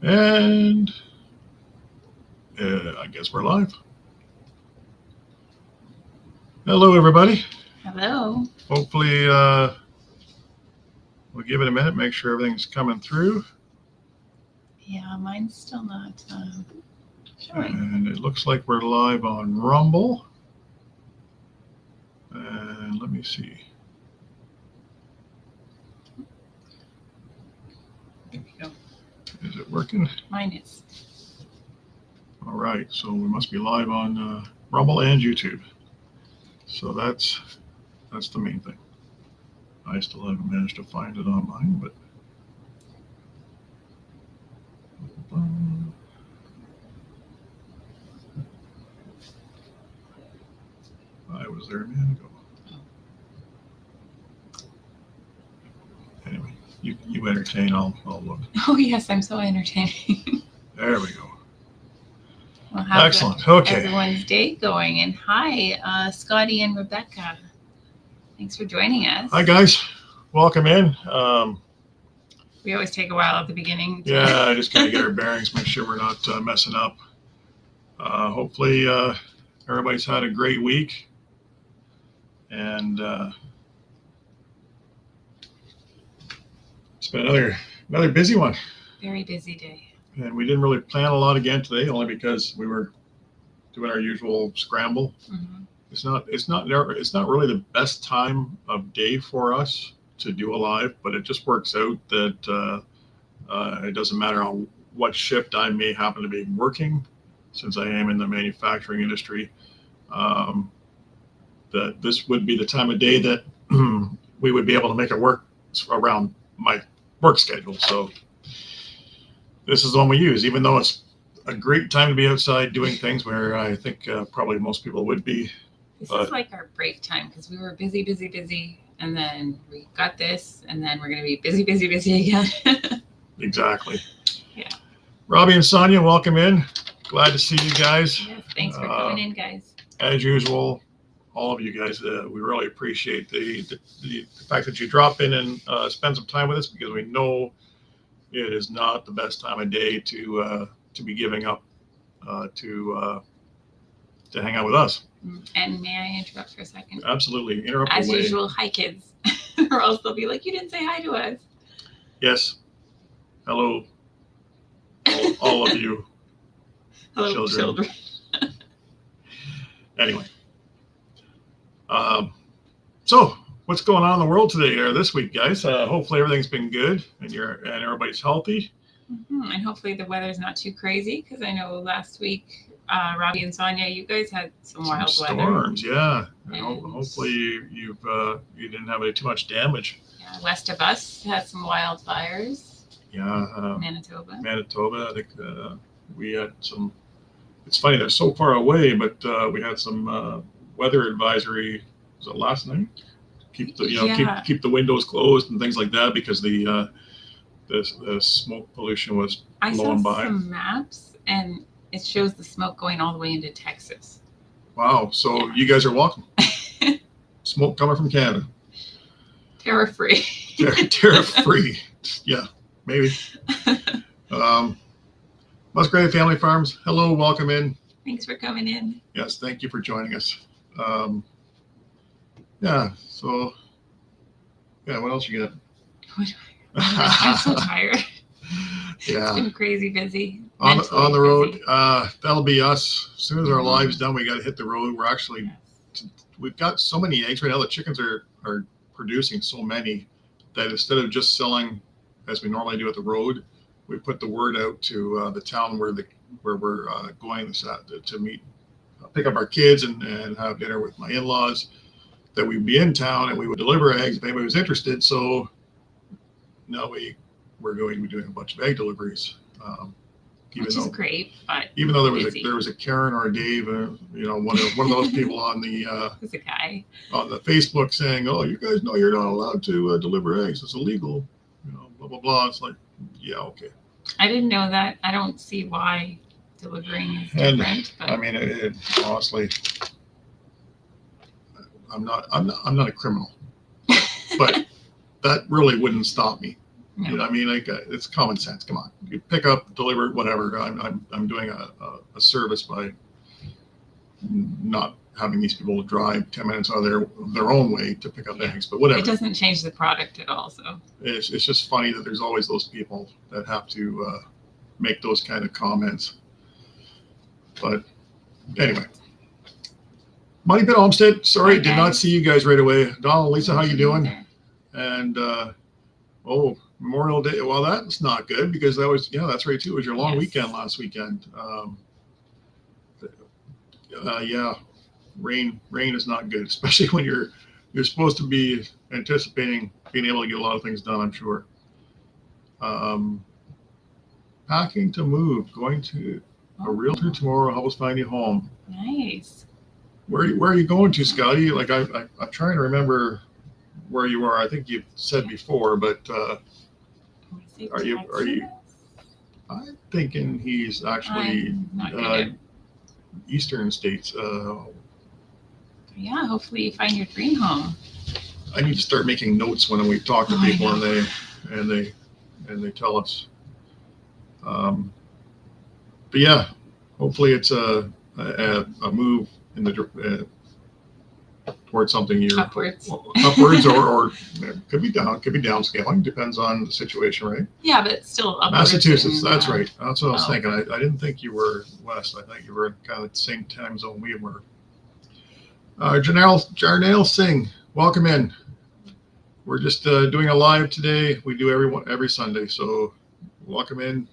And I guess we're live. Hello, everybody. Hello. Hopefully, we'll give it a minute, make sure everything's coming through. Yeah, mine's still not showing. And it looks like we're live on Rumble. And let me see. There we go. Is it working? Mine is. All right, so we must be live on Rumble and YouTube. So that's the main thing. I still haven't managed to find it on mine, but I was there a minute ago. Anyway, you entertain, I'll look. Oh yes, I'm so entertaining. There we go. Well, excellent. Okay. Everyone's day going, and hi, Scotty and Rebecca. Thanks for joining us. Hi guys, welcome in. We always take a while at the beginning. Yeah, I just kind of get our bearings, make sure we're not messing up. Hopefully, everybody's had a great week, and it's been another busy one. Very busy day. And we didn't really plan a lot again today, only because we were doing our usual scramble. Mm-hmm. It's not really the best time of day for us to do a live, but it just works out that it doesn't matter on what shift I may happen to be working, since I am in the manufacturing industry. That this would be the time of day that we would be able to make it work around my work schedule. So this is the one we use, even though it's a great time to be outside doing things, where I think probably most people would be. This is like our break time, because we were busy, and then we got this, and then we're going to be busy again. Exactly. Yeah. Robbie and Sonia, welcome in. Glad to see you guys. Yes, thanks for coming in, guys. As usual, all of you guys, we really appreciate the fact that you drop in and spend some time with us, because we know it is not the best time of day to be giving up to hang out with us. And may I interrupt for a second? Absolutely, interrupt As away. usual, hi kids, or else they'll be like, you didn't say hi to us. Yes. Hello, all of you. Hello, children. Anyway, so what's going on in the world today or this week, guys? Hopefully everything's been good and everybody's healthy. Mm-hmm. And hopefully the weather's not too crazy, because I know last week, Robbie and Sonia, you guys had some wild storms, weather. Yeah. And hopefully you didn't have too much damage. Yeah, west of us had some wildfires. Yeah. Manitoba. I think we had some. It's funny, they're so far away, but we had some weather advisory. Was it last night? Keep the windows closed and things like that, because the smoke pollution was blowing by. I saw some maps, and it shows the smoke going all the way into Texas. Wow! So You guys are welcome. Smoke coming from Canada. Terror-free. Terror-free. Yeah, maybe. Musgrave Family Farms. Hello, welcome in. Thanks for coming in. Yes, thank you for joining us. Yeah. So, yeah. What else you got? I'm so tired. Yeah. It's been crazy busy. On the road. That'll be us. As soon as our live's done, we got to hit the road. We're actually, we've got so many eggs right now. The chickens are producing so many that instead of just selling as we normally do at the road, we put the word out to the town where we're going to meet, pick up our kids and have dinner with my in-laws, that we'd be in town and we would deliver eggs if anybody was interested. So now we're going to be doing a bunch of egg deliveries. Which is great, but even though there was a Karen or a Dave, one of those people on the there's a guy on the Facebook saying, "Oh, you guys know you're not allowed to deliver eggs. It's illegal." Blah blah blah. It's like, yeah, okay. I didn't know that. I don't see why delivering is different. But I mean, it honestly, I'm not a criminal, but that really wouldn't stop me. No. You know, I mean, like it's common sense. Come on, you pick up, deliver, whatever. I'm doing a service by not having these people drive 10 minutes out of their own way to pick up eggs, but whatever. It doesn't change the product at all. So it's just funny that there's always those people that have to make those kind of comments. But anyway, Money Pit Homestead. Sorry, did not see you guys right away. Donald, Lisa, how you doing? And Memorial Day. Well, that's not good because that was, that's right too. It was your long weekend last weekend. Rain is not good, especially when you're supposed to be anticipating being able to get a lot of things done, I'm sure. Packing to move, going to a realtor tomorrow, help us find you home. Nice. Where are you going to, Scotty? Like I'm trying to remember where you are. I think you've said before, but are you? I'm thinking he's actually eastern states. Yeah, hopefully you find your dream home. I need to start making notes when we talk to people and they tell us. But yeah, hopefully it's a move in the towards something you're upwards or could be downscaling, depends on the situation, right? Yeah, but still upwards. Massachusetts, that's right. That's what I was thinking. I didn't think you were west. I thought you were kind of the same time zone we were. Jarnail Singh, welcome in. We're just doing a live today. We do every Sunday, so welcome in.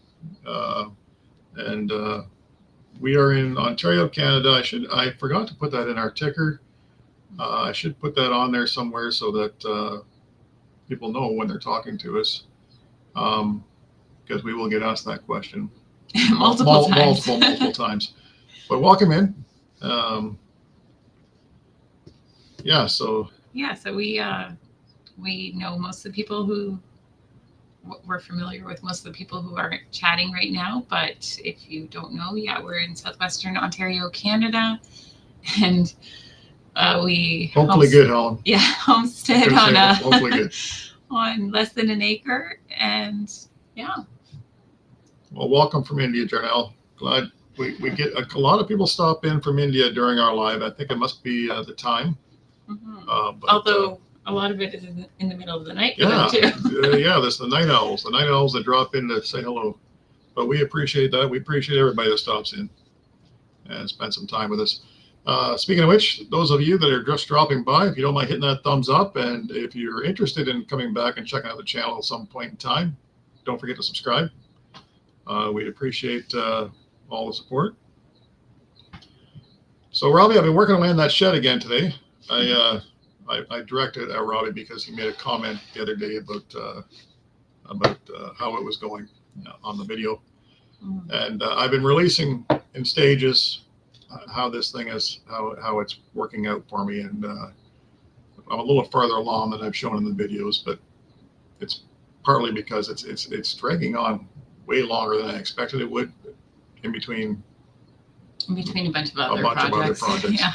And we are in Ontario, Canada. I forgot to put that in our ticker. I should put that on there somewhere so that people know when they're talking to us, because we will get asked that question multiple times. But welcome in. So we know most of the people who we're familiar with, most of the people who are chatting right now. But if you don't know, we're in southwestern Ontario, Canada, and we hopefully good, Helen. Yeah, homestead on hopefully good. On less than an acre, and Well, welcome from India, Jarnell. Glad we get a lot of people stop in from India during our live. I think it must be the time. Mm-hmm. Although a lot of it is in the middle of the night. There's the night owls. The night owls that drop in to say hello. But we appreciate that. We appreciate everybody that stops in and spend some time with us. Speaking of which, those of you that are just dropping by, if you don't mind hitting that thumbs up, and if you're interested in coming back and checking out the channel at some point in time, don't forget to subscribe. We'd appreciate all the support. So, Robbie, I've been working away on that shed again today. I directed at Robbie because he made a comment the other day about how it was going on the video. And I've been releasing in stages how this thing is, how it's working out for me. And I'm a little farther along than I've shown in the videos, but it's partly because it's dragging on way longer than I expected it would in between a bunch of other projects. Yeah.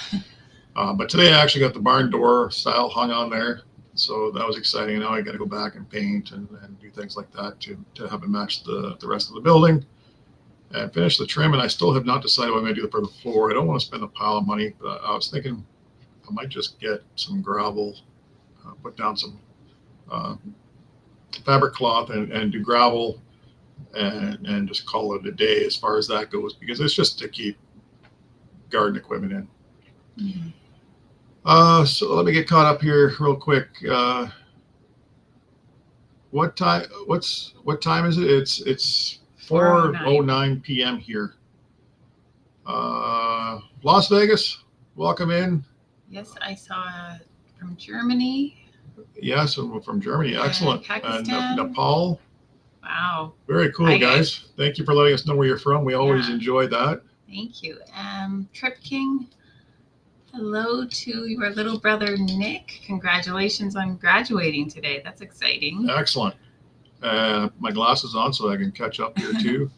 But today I actually got the barn door style hung on there. So that was exciting. Now I got to go back and paint and do things like that to have it match the rest of the building and finish the trim. And I still have not decided what I'm going to do for the floor. I don't want to spend a pile of money, but I was thinking I might just get some gravel, put down some fabric cloth and do gravel and just call it a day as far as that goes, because it's just to keep garden equipment in. Mm-hmm. So let me get caught up here real quick. What time is it? It's 4:09 p.m. here. Las Vegas, welcome in. Yes, I saw from Germany. Yes, from Germany. Excellent. Pakistan. And Nepal. Wow. Very cool, guys. Thank you for letting us know where you're from. We always enjoy that. Thank you. Trip King. Hello to your little brother, Nick. Congratulations on graduating today. That's exciting. Excellent. My glasses on so I can catch up here too.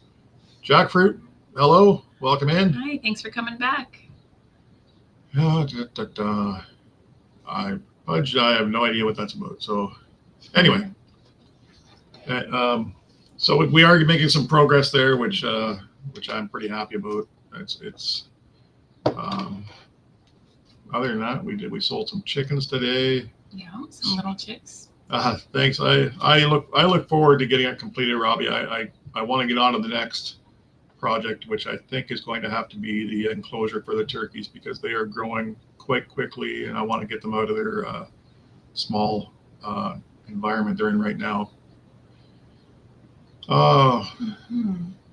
Jackfruit, hello. Welcome in. Hi. Thanks for coming back. I have no idea what that's about. So Anyway, so we are making some progress there, which I'm pretty happy about. It's other than that, we sold some chickens today. Yeah, some little chicks. Thanks. I look forward to getting it completed, Robbie. I want to get on to the next project, which I think is going to have to be the enclosure for the turkeys, because they are growing quite quickly, and I want to get them out of their small environment they're in right now.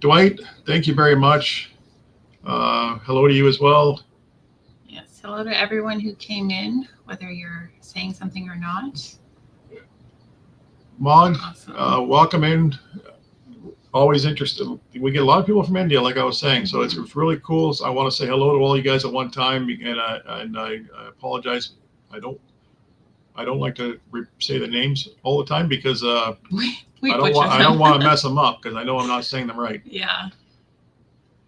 Dwight, thank you very much. Hello to you as well. Yes, hello to everyone who came in, whether you're saying something or not. Mon, Awesome. welcome in. Always interested. We get a lot of people from India, like I was saying, so it's really cool. So I want to say hello to all you guys at one time, and I apologize. I don't like to say the names all the time, because I don't want to mess them up, because I know I'm not saying them right. Yeah.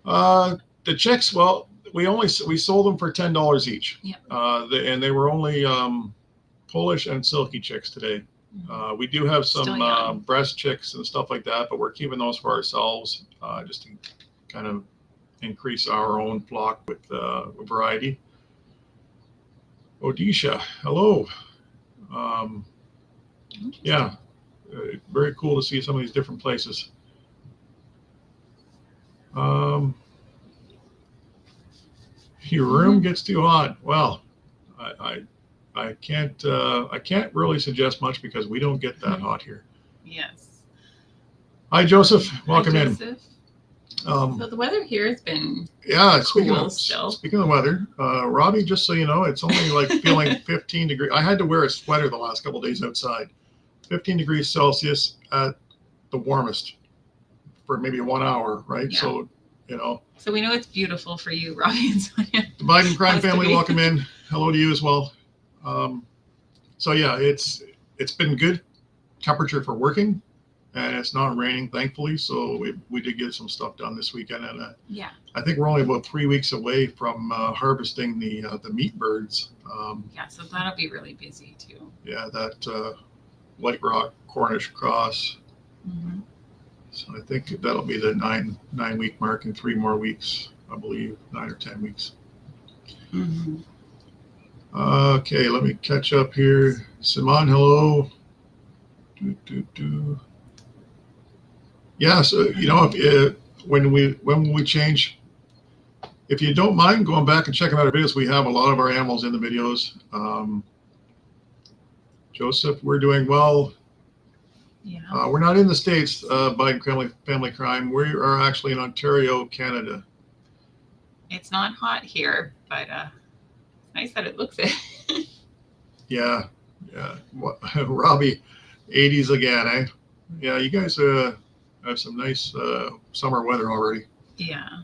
The chicks, well, we sold them for $10 each. Yep. And they were only Polish and silky chicks today. We do have some breast chicks and stuff like that, but we're keeping those for ourselves, just to kind of increase our own flock with variety. Odisha, hello. Yeah, very cool to see some of these different places. Your room gets too hot. Well, I can't really suggest much, because we don't get that hot here. Yes. Hi, Joseph. Welcome in. So the weather here has been Speaking cool of still. Speaking of the weather, Robbie, just so you know, it's only like feeling 15 degrees. I had to wear a sweater the last couple of days outside. 15 degrees Celsius at the warmest for maybe 1 hour, right? Yeah. So, you know. So we know it's beautiful for you, Robbie and Sonia. The Biden crime family, welcome in. Hello to you as well. So yeah, it's been good temperature for working, and it's not raining, thankfully. So we did get some stuff done this weekend, and yeah, I think we're only about 3 weeks away from harvesting the meat birds. Yeah, so that'll be really busy too. Yeah, that White Rock Cornish cross. Mm-hmm. So I think that'll be the 9 week mark in 3 more weeks, I believe, 9 or 10 weeks. Mm-hmm. Okay, let me catch up here. Simon, hello. Yeah, so you know, when we change, if you don't mind going back and checking out our videos, we have a lot of our animals in the videos. Joseph, we're doing well. Yeah. We're not in the States, Biden family crime. We are actually in Ontario, Canada. It's not hot here, but it's nice that it looks it. Yeah. Robbie, 80s again, eh? Yeah, you guys have some nice summer weather already. Yeah.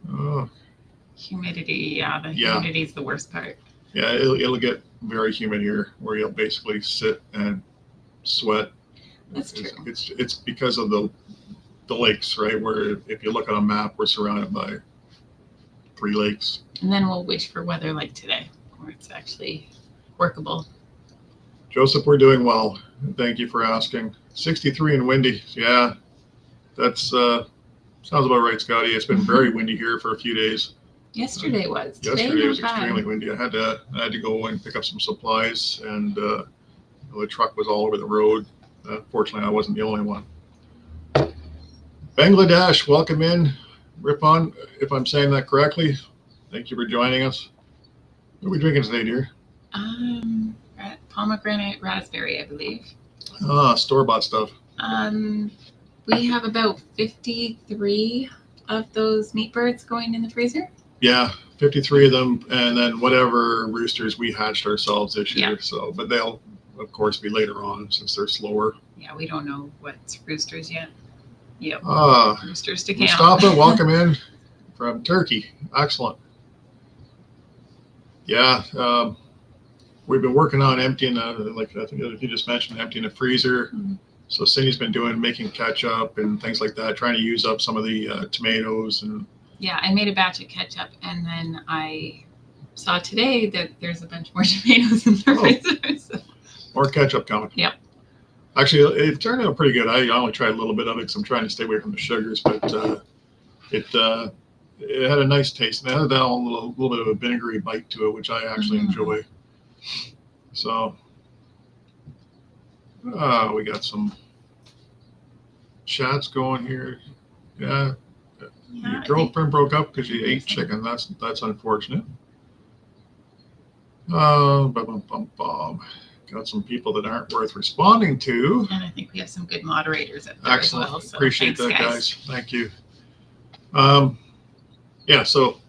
Oh. Humidity, the humidity is the worst part. Yeah, it'll get very humid here, where you'll basically sit and sweat. That's true. It's because of the lakes, right? Where if you look at a map, we're surrounded by 3 lakes. And then we'll wish for weather like today, where it's actually workable. Joseph, we're doing well. Thank you for asking. 63 and windy. Yeah, that's sounds about right, Scotty. It's been very windy here for a few days. Yesterday was. Yesterday was extremely windy. I had to go and pick up some supplies, and the truck was all over the road. Fortunately, I wasn't the only one. Bangladesh, welcome in. Ripon, if I'm saying that correctly. Thank you for joining us. What are we drinking today, dear? Pomegranate raspberry, I believe. Store-bought stuff. We have about 53 of those meat birds going in the freezer. Yeah, 53 of them, and then whatever roosters we hatched ourselves this year. Yeah. So, but they'll, of course, be later on since they're slower. Yeah, we don't know what's roosters yet. Yep. Roosters to count. Mustafa, welcome in from Turkey. Excellent. Yeah, we've been working on emptying, like I think you just mentioned, emptying the freezer. Mm-hmm. So Cindy's been making ketchup and things like that, trying to use up some of the tomatoes and. Yeah, I made a batch of ketchup, and then I saw today that there's a bunch more tomatoes in the freezer. So. More ketchup coming. Yep. Actually, it turned out pretty good. I only tried a little bit of it because I'm trying to stay away from the sugars, but it had a nice taste. And it had that little bit of a vinegary bite to it, which I actually enjoy. So, we got some chats going here. Yeah. Your girlfriend broke up because you ate chicken. That's unfortunate. Got some people that aren't worth responding to. And I think we have some good moderators up there Excellent. as well. So Appreciate thanks, that, guys. Thank you. Yeah, so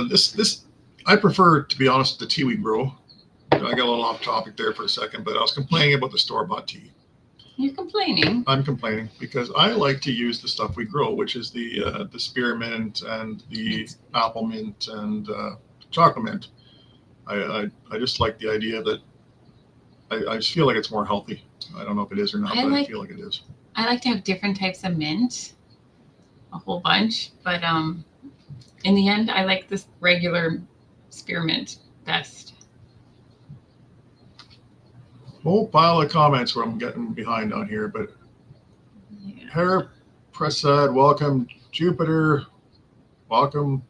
this I prefer, to be honest, the tea we grow. I got a little off topic there for a second, but I was complaining about the store-bought tea. You're complaining. I'm complaining because I like to use the stuff we grow, which is the spearmint and the apple mint and chocolate mint. I just like the idea that I just feel like it's more healthy. I don't know if it is or not, but I feel like it is. I like to have different types of mint, a whole bunch, but in the end, I like this regular spearmint best. Whole pile of comments where I'm getting behind on here, but Hare Prasad, welcome. Jupiter, welcome.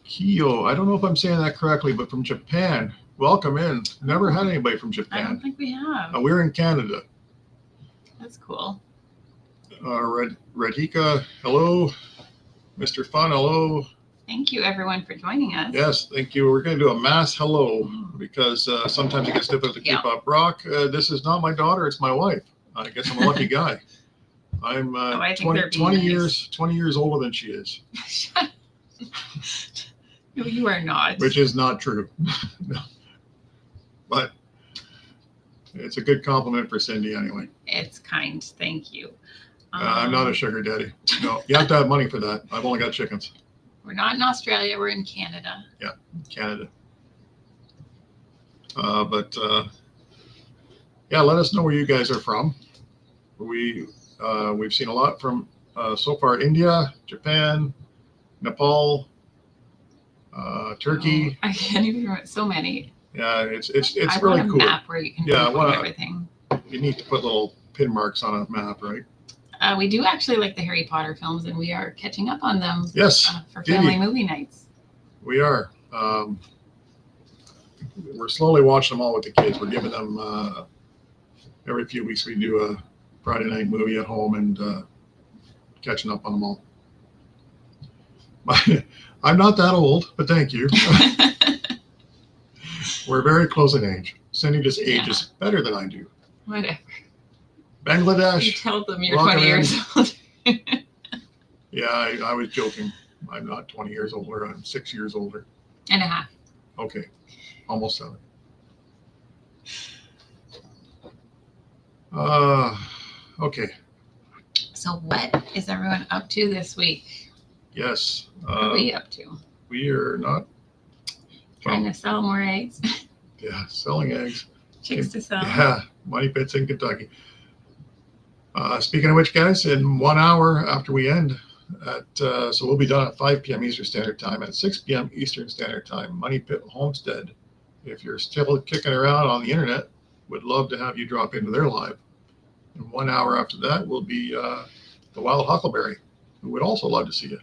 Kiyo, I don't know if I'm saying that correctly, but from Japan, welcome in. Never had anybody from Japan. I don't think we have. We're in Canada. That's cool. Radhika, hello. Mr. Fun, hello. Thank you, everyone, for joining us. Yes, thank you. We're going to do a mass hello because sometimes it gets difficult to keep up. Brock, this is not my daughter; it's my wife. I guess I'm a lucky guy. I'm 20 years older than she is. No, you are not. Which is not true. No. But it's a good compliment for Cindy anyway. It's kind. Thank you. I'm not a sugar daddy. No, you have to have money for that. I've only got chickens. We're not in Australia. We're in Canada. Yeah, Canada. Yeah, let us know where you guys are from. We've seen a lot from so far India, Japan, Nepal, Turkey. I can't even remember so many. Yeah, it's I really want a cool. map where you can pinpoint everything. You need to put little pin marks on a map, right? We do actually like the Harry Potter films, and we are catching up on them. Yes, for family movie nights. We are. We're slowly watching them all with the kids. We're giving them every few weeks. We do a Friday night movie at home and catching up on them all. I'm not that old, but thank you. We're very close in age. Cindy just ages better than I do. Whatever. Bangladesh. You tell them you're 20 years old. Yeah, I was joking. I'm not 20 years older. I'm 6 years older. And a half. Okay. Almost 7. Okay. So what is everyone up to this week? Yes. What are we up to? We are not trying to sell more eggs. Yeah, selling eggs. Chicks to sell. Yeah, money pits in Kentucky. Speaking of which, guys, in 1 hour after we end, so we'll be done at 5 p.m. Eastern Standard Time. At 6 p.m. Eastern Standard Time, Money Pit Homestead. If you're still kicking around on the internet, would love to have you drop into their live. And 1 hour after that will be the Wild Huckleberry, who would also love to see you.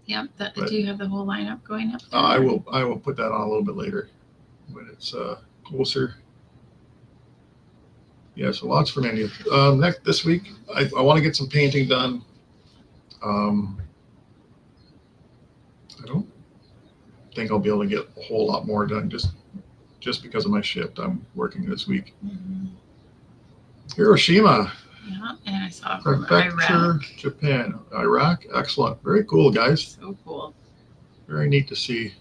Yep. Do you have the whole lineup going up there? I will put that on a little bit later when it's closer. Yeah, so lots from India. This week, I want to get some painting done. I don't think I'll be able to get a whole lot more done just because of my shift. I'm working this week. Mm-hmm. Hiroshima. Yeah, and I saw from Prefecture, Iraq. Japan. Iraq, excellent. Very cool, guys. So cool. Very neat to see.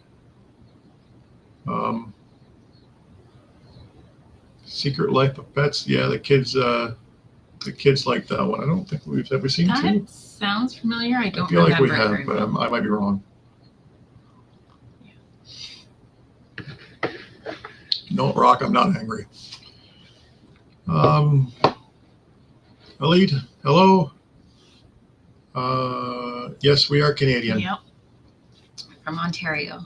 Secret Life of Pets. Yeah, the kids like that one. I don't think we've ever seen that two. Sounds familiar. I don't feel like we remember have, but I might be wrong. Yeah. No, Rock, I'm not angry. Elite, hello. Yes, we are Canadian. Yep. From Ontario.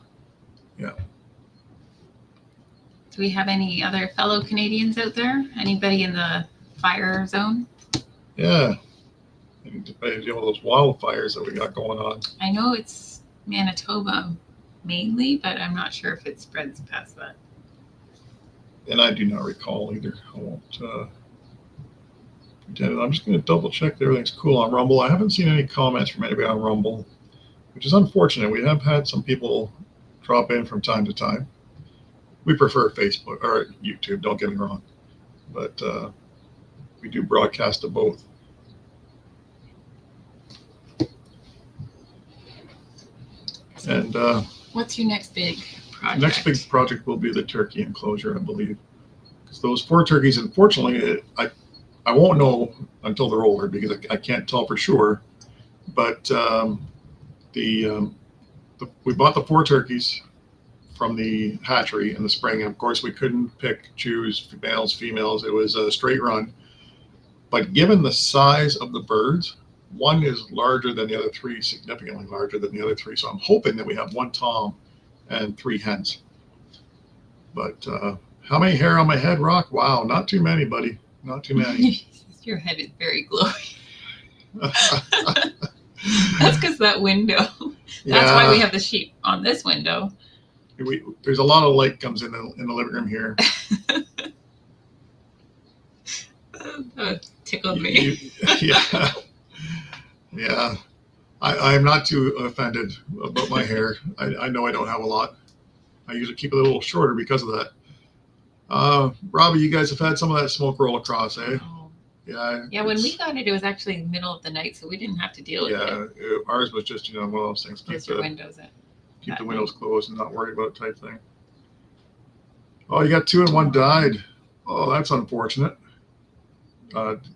Yeah. Do we have any other fellow Canadians out there? Anybody in the fire zone? Yeah. And deal with those wildfires that we got going on. I know it's Manitoba mainly, but I'm not sure if it spreads past that. And I do not recall either. I won't pretend. I'm just going to double check that everything's cool on Rumble. I haven't seen any comments from anybody on Rumble, which is unfortunate. We have had some people drop in from time to time. We prefer Facebook or YouTube, don't get me wrong, but we do broadcast to both. And what's your next big project? Next big project will be the turkey enclosure, I believe. Because those 4 turkeys, unfortunately, I won't know until they're older because I can't tell for sure. But we bought the 4 turkeys from the hatchery in the spring, and of course we couldn't choose males, females. It was a straight run. But given the size of the birds, one is larger than the other 3, significantly larger than the other 3. So I'm hoping that we have 1 tom and 3 hens. But how many hair on my head, Rock? Wow, not too many, buddy. Not too many. Your head is very glowy. That's because that window. That's why we have the sheep on this window. There's a lot of light comes in the living room here. That tickled me. Yeah. Yeah. I'm not too offended about my hair. I know I don't have a lot. I usually keep it a little shorter because of that. Robbie, you guys have had some of that smoke roll across, eh? Oh. Yeah. Yeah, when we got it, it was actually the middle of the night, so we didn't have to deal with it. Yeah, ours was just, one of those things. Just your windows in. Keep the windows closed and not worry about it type thing. Oh, you got 2 and 1 died. Oh, that's unfortunate.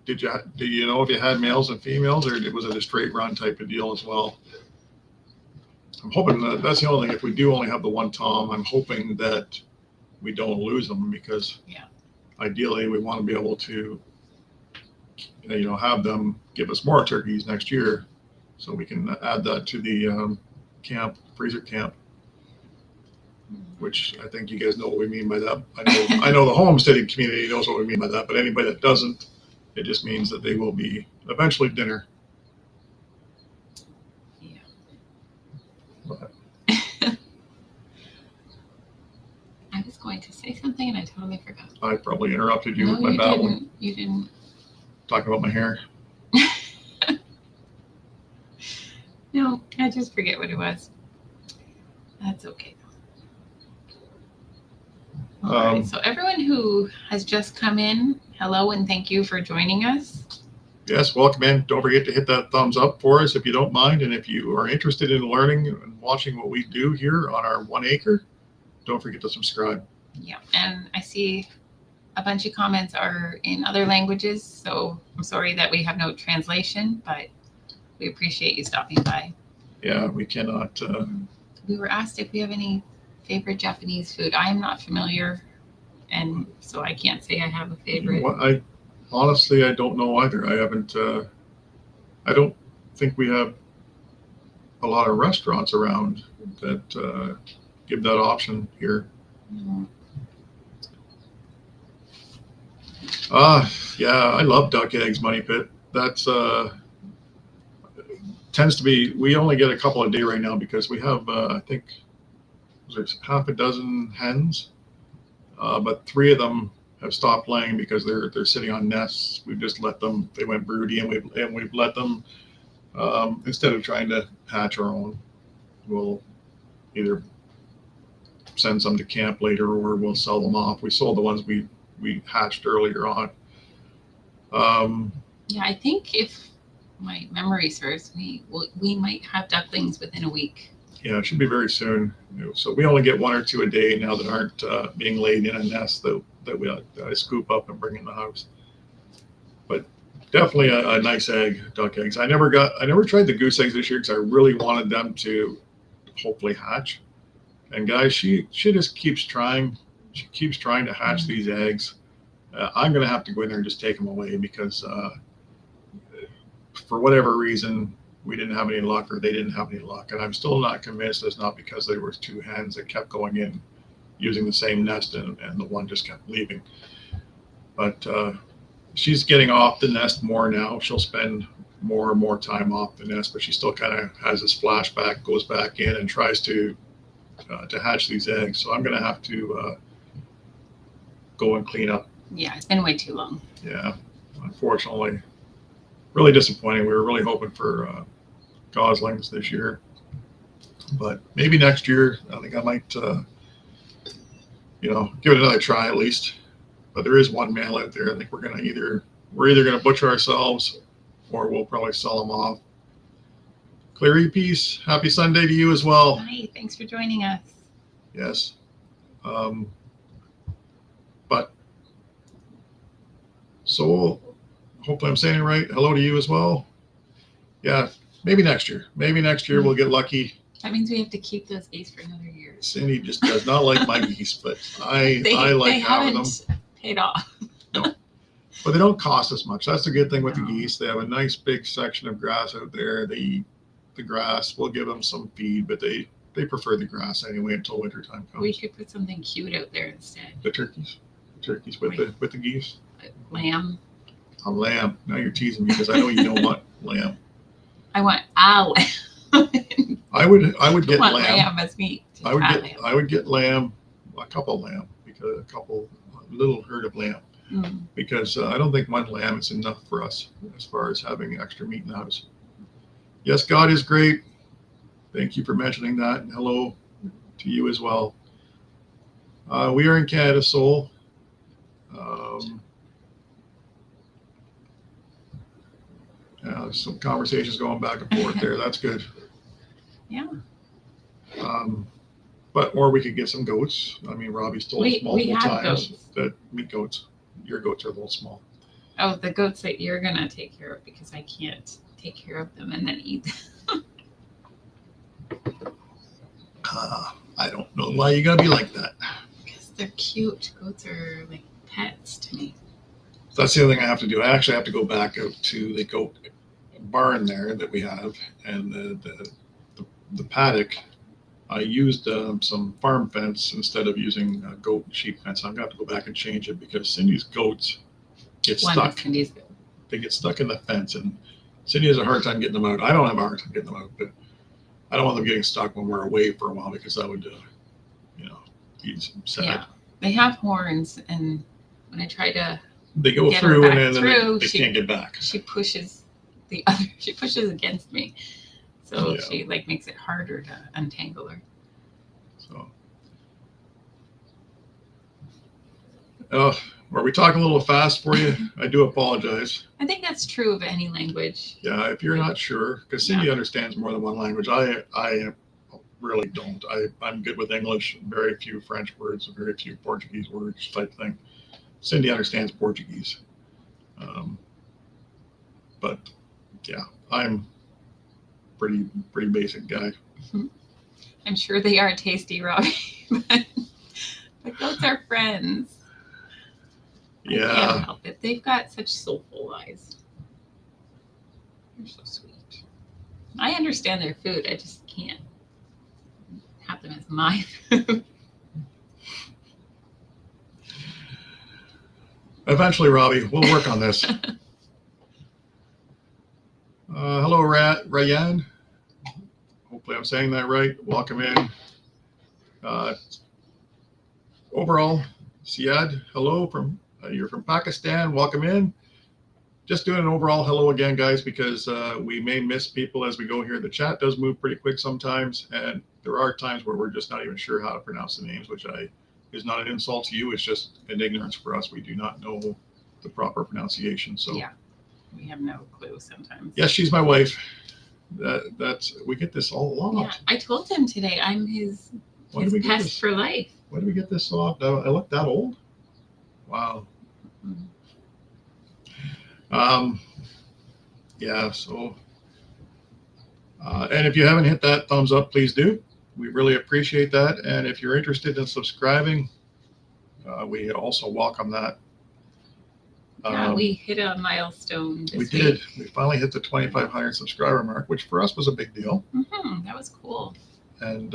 Did you know if you had males and females, or was it a straight run type of deal as well? I'm hoping that's the only thing. If we do only have the 1 tom, I'm hoping that we don't lose them, because ideally we want to be able to have them give us more turkeys next year, so we can add that to the freezer camp, which I think you guys know what we mean by that. I know the homesteading community knows what we mean by that, but anybody that doesn't, it just means that they will be eventually dinner. Yeah. But I was going to say something and I totally forgot. I probably interrupted you with my you babble. didn't. You didn't. Talking about my hair. No, I just forget what it was. That's okay. All right. So everyone who has just come in, hello and thank you for joining us. Yes, welcome in. Don't forget to hit that thumbs up for us if you don't mind. And if you are interested in learning and watching what we do here on our 1 acre, don't forget to subscribe. Yeah, and I see a bunch of comments are in other languages, so I'm sorry that we have no translation, but we appreciate you stopping by. Yeah, we cannot. We were asked if we have any favorite Japanese food. I am not familiar, and so I can't say I have a favorite. I honestly don't know either. I haven't. I don't think we have a lot of restaurants around that give that option here. No. Yeah, I love duck eggs, Money Pit. That's tends to be. We only get a couple a day right now because we have I think there's half a dozen hens, but 3 of them have stopped laying because they're sitting on nests. We've just let them. They went broody, and we've let them instead of trying to hatch our own. We'll either send some to camp later, or we'll sell them off. We sold the ones we hatched earlier on. Yeah, I think if my memory serves me, we might have ducklings within a week. Yeah, it should be very soon. So we only get 1 or 2 a day now that aren't being laid in a nest that I scoop up and bring in the house. But definitely a nice egg, duck eggs. I never tried the goose eggs this year because I really wanted them to hopefully hatch. And guys, she just keeps trying. She keeps trying to hatch these eggs. I'm going to have to go in there and just take them away because for whatever reason, we didn't have any luck or they didn't have any luck. And I'm still not convinced it's not because there were two hens that kept going in using the same nest and the one just kept leaving. But she's getting off the nest more now. She'll spend more and more time off the nest, but she still kind of has this flashback, goes back in and tries to hatch these eggs. So I'm going to have to go and clean up. Yeah, it's been way too long. Yeah, unfortunately, really disappointing. We were really hoping for goslings this year, but maybe next year. I think I might, give it another try at least. But there is one male out there. I think we're either going to butcher ourselves, or we'll probably sell them off. Clary, peace. Happy Sunday to you as well. Hi, thanks for joining us. Yes. But so hopefully I'm saying it right. Hello to you as well. Yeah, maybe next year. Maybe next year we'll get lucky. That means we have to keep those geese for another year. Cindy just does not like my geese, but I like having them. Paid off. No, but they don't cost us much. That's the good thing with the geese. They have a nice big section of grass out there. They eat the grass. We'll give them some feed, but they prefer the grass anyway until wintertime comes. We should put something cute out there instead. The turkeys with the geese. Lamb. A lamb. Now you're teasing me because I know you don't want lamb. I want a lamb. I would get lamb as meat. I would get lamb, a couple lamb, because a little herd of lamb, because I don't think one lamb is enough for us as far as having extra meat in the house. Yes, God is great. Thank you for mentioning that, and hello to you as well. We are in Canada, Seoul. Some conversations going back and forth there. That's good. Yeah. Or we could get some goats. I mean, Robbie's told us multiple times that meat goats. Your goats are a little small. Oh, the goats that you're gonna take care of because I can't take care of them and then eat them. I don't know why you gotta be like that. Because they're cute. Goats are like pets to me. So that's the other thing I have to do. I actually have to go back out to the goat barn there that we have, and the paddock. I used some farm fence instead of using goat and sheep fence. I've got to go back and change it because Cindy's goats get stuck. They get stuck in the fence, and Cindy has a hard time getting them out. I don't have a hard time getting them out, but I don't want them getting stuck when we're away for a while because that would, be sad. Yeah, they have horns, and when I try to they go through, and then they can't get back. She pushes against me. So she makes it harder to untangle her. So, were we talking a little fast for you? I do apologize. I think that's true of any language. Yeah, if you're not sure, because Cindy understands more than one language. I really don't. I'm good with English, very few French words, very few Portuguese words type thing. Cindy understands Portuguese. But yeah, I'm pretty basic guy. I'm sure they are tasty, Robbie. But goats are friends. Yeah. I can't help it. They've got such soulful eyes. They're so sweet. I understand their food. I just can't have them as my food. Eventually, Robbie, we'll work on this. Hello, Rayan. Hopefully I'm saying that right. Welcome in. Overall, Siad, hello you're from Pakistan. Welcome in. Just doing an overall hello again, guys, because we may miss people as we go here. The chat does move pretty quick sometimes, and there are times where we're just not even sure how to pronounce the names, which is not an insult to you. It's just an ignorance for us. We do not know the proper pronunciation. So yeah. We have no clue sometimes. Yes, she's my wife. We get this all along. Yeah, I told him today I'm his pest for life. Why do we get this so often? I look that old? Wow. Yeah, so and if you haven't hit that thumbs up, please do. We really appreciate that. And if you're interested in subscribing, we also welcome that. Yeah, we hit a milestone this We week. did. We finally hit the 2,500 subscriber mark, which for us was a big deal. That was cool. And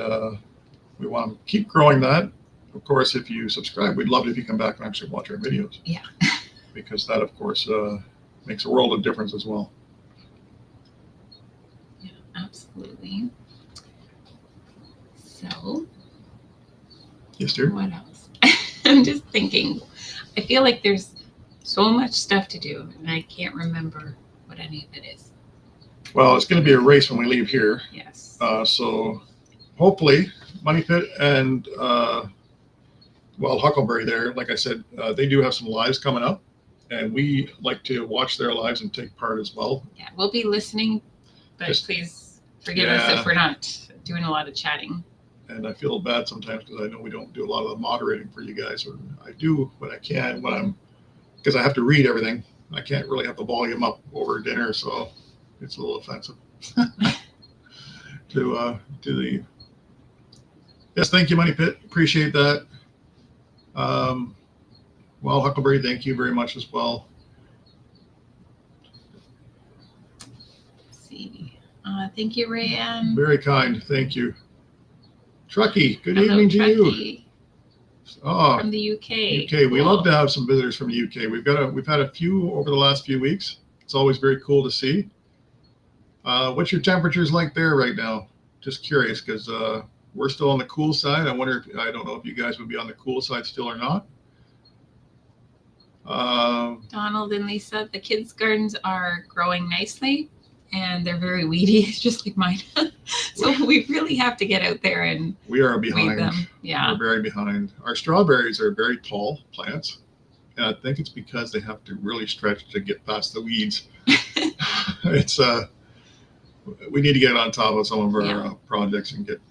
we want to keep growing that. Of course, if you subscribe, we'd love it if you come back and actually watch our videos. Yeah. Because that, of course, makes a world of difference as well. Yeah, absolutely. So, Yes, dear. what else? I'm just thinking. I feel like there's so much stuff to do, and I can't remember what any of it is. Well, it's going to be a race when we leave here. Yes. So hopefully, Money Pit and Huckleberry there, like I said, they do have some lives coming up, and we like to watch their lives and take part as well. Yeah, we'll be listening, but please forgive us if we're not doing a lot of chatting. And I feel bad sometimes because I know we don't do a lot of the moderating for you guys. Or I do when I can, because I have to read everything. I can't really have the volume up over dinner, so it's a little offensive to the. Yes, thank you, Money Pit. Appreciate that. Huckleberry, thank you very much as well. Let's see. Thank you, Rayanne. Very kind. Thank you. Truckee, good Hello, evening to you. Truckee. Oh, From the UK. UK. We love to have some visitors from the UK. We've had a few over the last few weeks. It's always very cool to see. What's your temperatures like there right now? Just curious, because we're still on the cool side. I don't know if you guys would be on the cool side still or not. Donald and Lisa, the kids' gardens are growing nicely, and they're very weedy, just like mine. So we really have to get out there and we are behind. weed them. Yeah. We're very behind. Our strawberries are very tall plants, and I think it's because they have to really stretch to get past the weeds. It's we need to get on top of some of our projects and get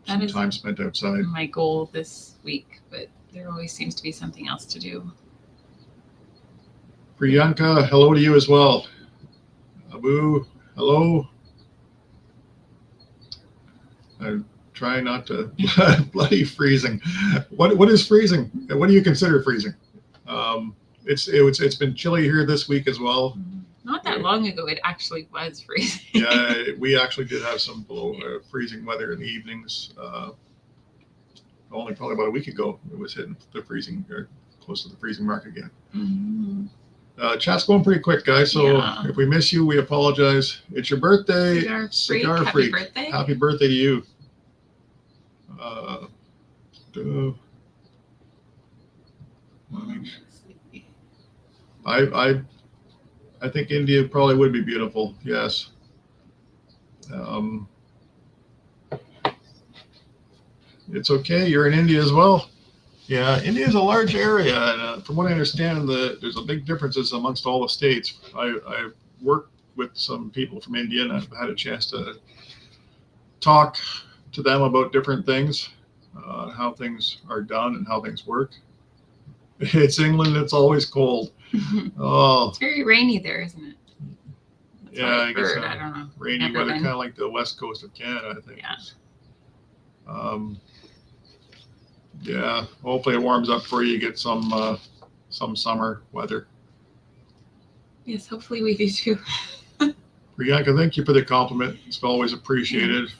some time spent outside. My goal this week, but there always seems to be something else to do. Priyanka, hello to you as well. Abu, hello. I'm trying not to bloody freezing. What is freezing? What do you consider freezing? It's been chilly here this week as well. Not that long ago, it actually was freezing. Yeah, we actually did have some below freezing weather in the evenings. Only probably about a week ago, it was hitting the freezing, or close to the freezing mark again. Mm-hmm. Chat's going pretty quick, guys. So if we miss you, we apologize. It's your birthday, Cigar Freak. Happy birthday. Happy birthday to you. I think India probably would be beautiful. Yes. It's okay. You're in India as well. Yeah, India is a large area, and from what I understand, there's a big differences amongst all the states. I've worked with some people from India, and I've had a chance to talk to them about different things, how things are done and how things work. It's England. It's always cold. Oh, it's very rainy there, isn't it? That's yeah, I guess I don't know. Rainy weather, kind of like the west coast of Canada, I think. Yeah. Yeah, hopefully it warms up for you. Get some summer weather. Yes, hopefully we do too. Priyanka, thank you for the compliment. It's always appreciated.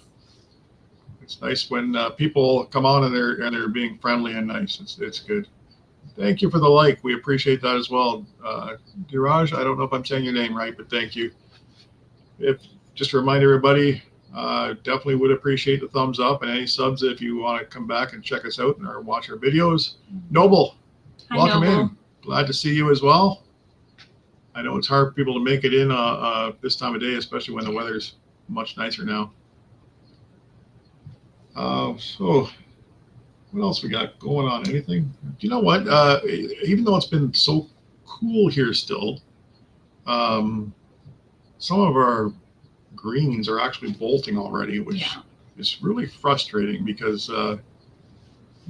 It's nice when people come on and they're being friendly and nice. It's good. Thank you for the like. We appreciate that as well. Diraj, I don't know if I'm saying your name right, but thank you. Just to remind everybody, definitely would appreciate the thumbs up and any subs if you want to come back and check us out or watch our videos. Noble, Hi, welcome Noble. in. Glad to see you as well. I know it's hard for people to make it in this time of day, especially when the weather's much nicer now. So what else we got going on? Anything? You know what? Even though it's been so cool here still, some of our greens are actually bolting already, which is really frustrating because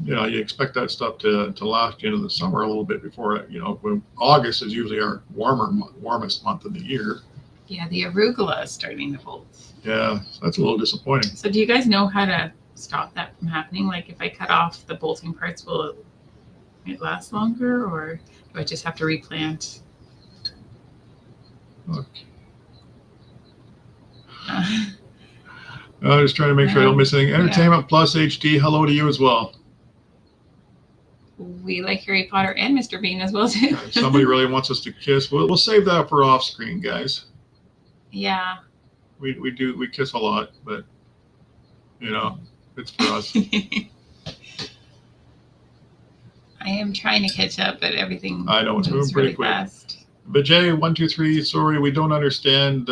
you expect that stuff to last into the summer a little bit before when August is usually our warmest month of the year. Yeah, the arugula is starting to bolt. Yeah, that's a little disappointing. So do you guys know how to stop that from happening? Like if I cut off the bolting parts, will it last longer, or do I just have to replant? Okay. I'm just trying to make sure I don't miss anything. Entertainment Plus HD, hello to you as well. We like Harry Potter and Mr. Bean as well too. Somebody really wants us to kiss. We'll save that for off screen, guys. Yeah. We kiss a lot, but you know, it's for us. I am trying to catch up, but everything I know it's moving moves pretty really quick. Fast. But Jay123, sorry, we don't understand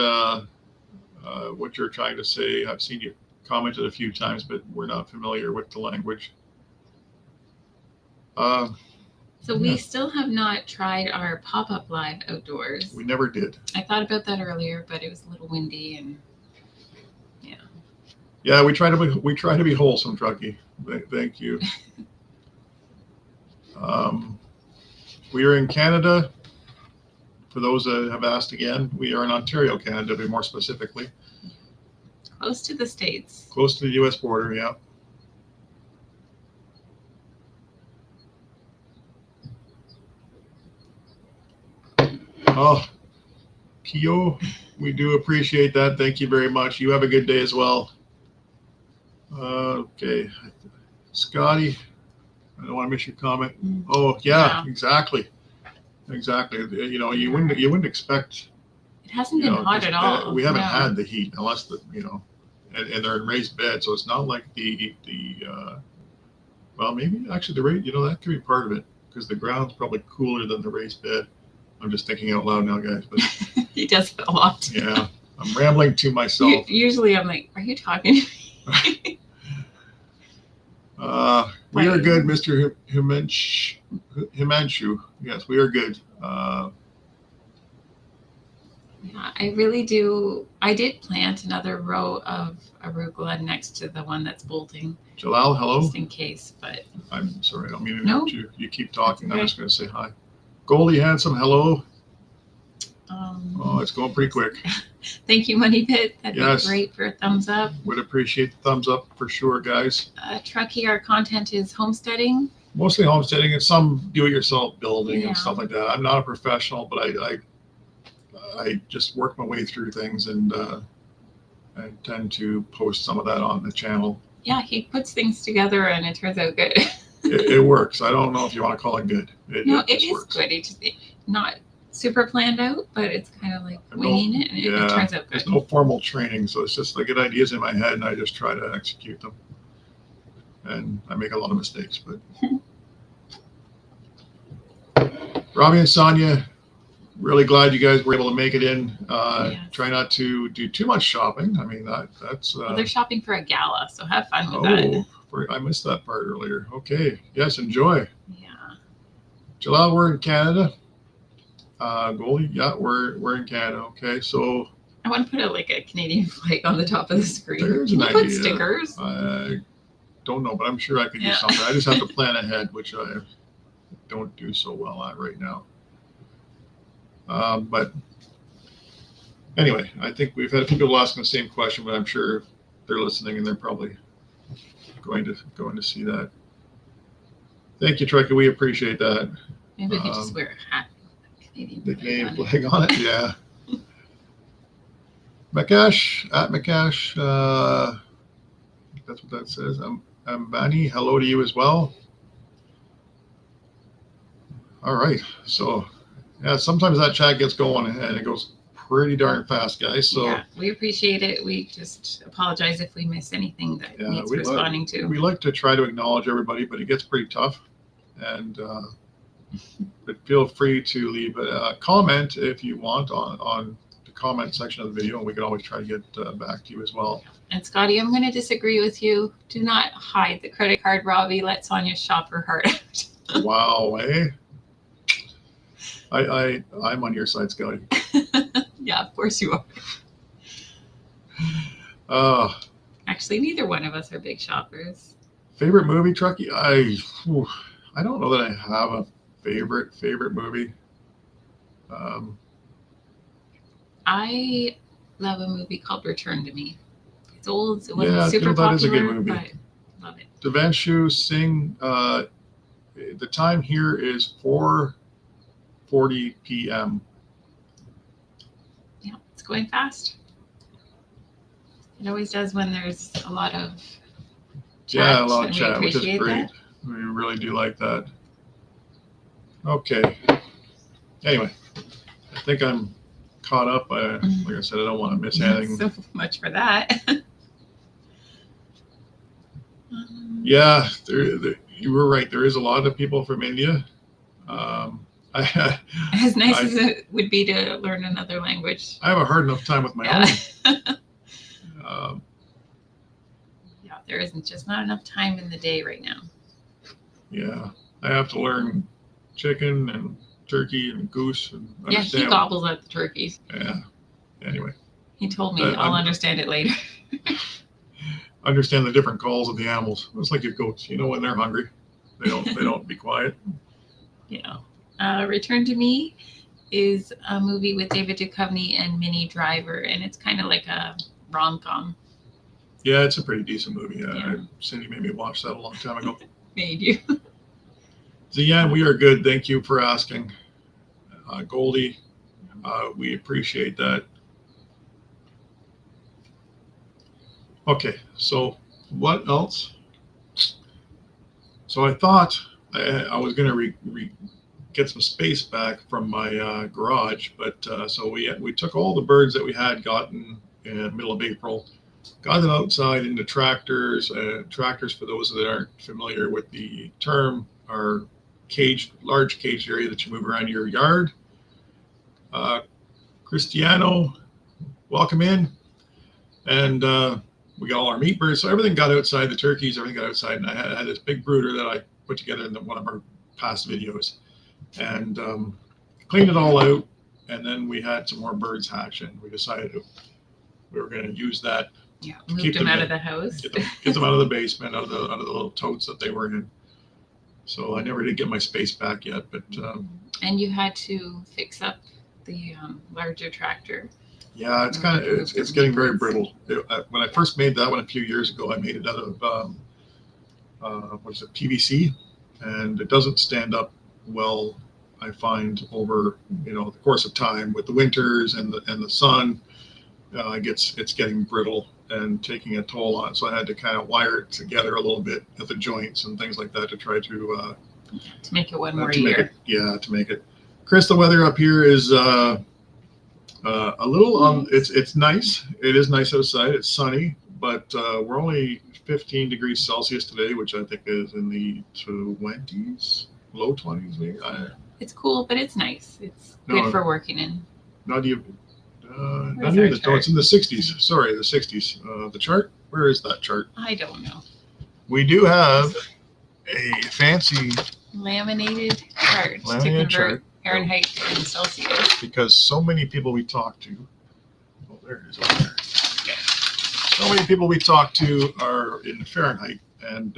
what you're trying to say. I've seen you commented a few times, but we're not familiar with the language. So we still have not tried our pop-up live outdoors. We never did. I thought about that earlier, but it was a little windy and yeah. Yeah, we try to be wholesome, Truckee. Thank you. We are in Canada. For those that have asked again, we are in Ontario, Canada, to be more specifically. Close to the States. Close to the U.S. border, yeah. Oh, Kyo, we do appreciate that. Thank you very much. You have a good day as well. Okay. Scotty, I don't want to miss your comment. Oh, yeah. Exactly. You know, you wouldn't expect. It hasn't been hot at all. We haven't had the heat unless and they're in raised bed, so it's not like well, maybe actually the rate, that could be part of it because the ground's probably cooler than the raised bed. I'm just thinking out loud now, guys. But he does it a lot. Yeah, I'm rambling to myself. Usually I'm like, are you talking to me? We are good, Mr. Himanshu. Yes, we are good. Yeah, I really do. I did plant another row of arugula next to the one that's bolting. Jalal, hello. Just in case, but. I'm sorry, I don't mean to interrupt you. You keep talking. I'm just going to say hi. Goldie Handsome, hello. It's going pretty quick. Thank you, Money Pit. That'd be great for a thumbs up. Would appreciate the thumbs up for sure, guys. Truckee, our content is homesteading. Mostly homesteading and some do-it-yourself building and stuff like that. I'm not a professional, but I just work my way through things and I tend to post some of that on the channel. Yeah, he puts things together and it turns out good. It works. I don't know if you want to call it good. It is works. Good. It's just not super planned out, but it's kind of like winging it and it turns out good. There's no formal training, so it's just I get ideas in my head and I just try to execute them. And I make a lot of mistakes, but Robbie and Sonia, really glad you guys were able to make it in. Try not to do too much shopping. I mean, that's. Well, they're shopping for a gala, so have fun with that. I missed that part earlier. Okay. Yes, enjoy. Yeah. Jalal, we're in Canada. Goldie, yeah, we're in Canada. Okay, so. I want to put a Canadian flag on the top of the screen. There's an idea. Put stickers. I don't know, but I'm sure I could do something. I just have to plan ahead, which I don't do so well at right now. But anyway, I think we've had a few people asking the same question, but I'm sure they're listening and they're probably going to see that. Thank you, Trekkie. We appreciate that. Maybe we could just wear a hat. The Canadian flag on it, yeah. Makash, at Makash, that's what that says. Bani, hello to you as well. All right, so yeah, sometimes that chat gets going and it goes pretty darn fast, guys. So yeah, we appreciate it. We just apologize if we miss anything that needs responding to. We like to try to acknowledge everybody, but it gets pretty tough. And but feel free to leave a comment if you want on the comment section of the video, and we can always try to get back to you as well. And Scotty, I'm going to disagree with you. Do not hide the credit card, Robbie. Let Sonia shop her heart out. Wow, eh? I'm on your side, Scotty. Yeah, of course you are. Actually, neither one of us are big shoppers. Favorite movie, Truckee? I don't know that I have a favorite movie. I love a movie called Return to Me. It's old. It wasn't super popular, is a good movie. But I love it. Devanshu Singh. The time here is 4:40 p.m. It's going fast. It always does when there's a lot of chat. Yeah, a lot of and chat, we which is appreciate great. that. We really do like that. Okay. Anyway, I think I'm caught up. Like I said, I don't want to miss anything. So much for that. Yeah, you were right. There is a lot of people from India. As nice as it would be to learn another language. I have a hard enough time with my own. Yeah, there isn't just not enough time in the day right now. Yeah, I have to learn chicken and turkey and goose and understand. Yeah, he gobbles at the turkeys. Yeah. Anyway. He told me I'll understand it later. Understand the different calls of the animals. It's like your goats. You know when they're hungry, they don't be quiet. Yeah. Return to Me is a movie with David Duchovny and Minnie Driver, and it's kind of like a rom-com. Yeah, it's a pretty decent movie. Yeah. Cindy made me watch that a long time ago. Made you. Zian, we are good. Thank you for asking. Goldie, we appreciate that. Okay, so what else? So I thought I was going to get some space back from my garage, but so we took all the birds that we had gotten in the middle of April, got them outside into tractors. Tractors, for those that aren't familiar with the term, are large caged area that you move around your yard. Cristiano, welcome in. And we got all our meat birds. So everything got outside, the turkeys, everything got outside. And I had this big brooder that I put together in one of our past videos. And cleaned it all out. And then we had some more birds hatch. And we decided we were going to use that. Yeah, moved them out of the house. Get them out of the basement, out of the little totes that they were in. So I never did get my space back yet. But and you had to fix up the larger tractor. Yeah, it's getting very brittle. When I first made that one a few years ago, I made it out of PVC, and it doesn't stand up well. I find over the course of time with the winters and the sun, it's getting brittle and taking a toll on it. So I had to kind of wire it together a little bit at the joints and things like that to try to make it one more year. To make it. Chris, the weather up here is a little it's nice. It is nice outside. It's sunny, but we're only 15 degrees Celsius today, which I think is in the 20s, low 20s maybe. It's cool, but it's nice. It's good for working in. Not even it's in the 60s. Sorry, the 60s. The chart? Where is that chart? I don't know. We do have a fancy laminated chart to convert Fahrenheit and Celsius. Because so many people we talk to, there it is over there. Yeah. So many people we talk to are in Fahrenheit, and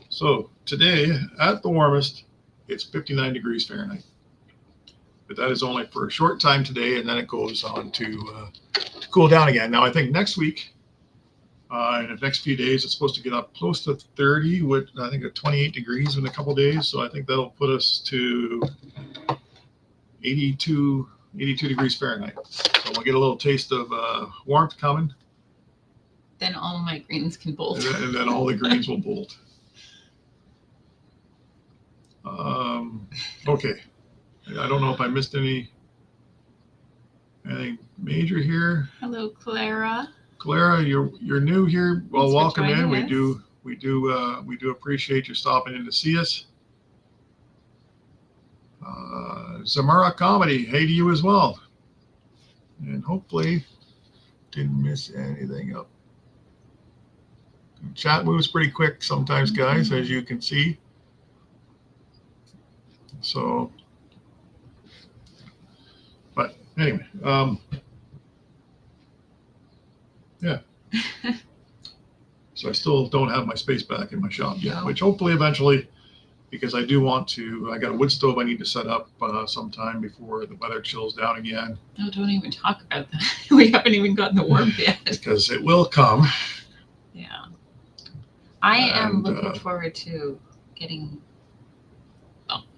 so today at the warmest, it's 59 degrees Fahrenheit. But that is only for a short time today, and then it goes on to cool down again. Now I think next week, in the next few days, it's supposed to get up close to 30, with I think at 28 degrees in a couple days. So I think that'll put us to 82 degrees Fahrenheit. So we'll get a little taste of warmth coming. Then all my greens can bolt. And then all the greens will bolt. Okay. I don't know if I missed anything major here. Hello, Clara. Clara, you're new here. Well, welcome in. Us. We do appreciate you stopping in to see us. Zamara Comedy, hey to you as well. And hopefully didn't miss anything up. Chat moves pretty quick sometimes, guys, as you can see. So, but anyway, yeah. So I still don't have my space back in my shop yet, which hopefully eventually, because I do want to, I got a wood stove I need to set up sometime before the weather chills down again. No, don't even talk about that. We haven't even gotten the warmth yet. Because it will come. Yeah. I am looking forward to getting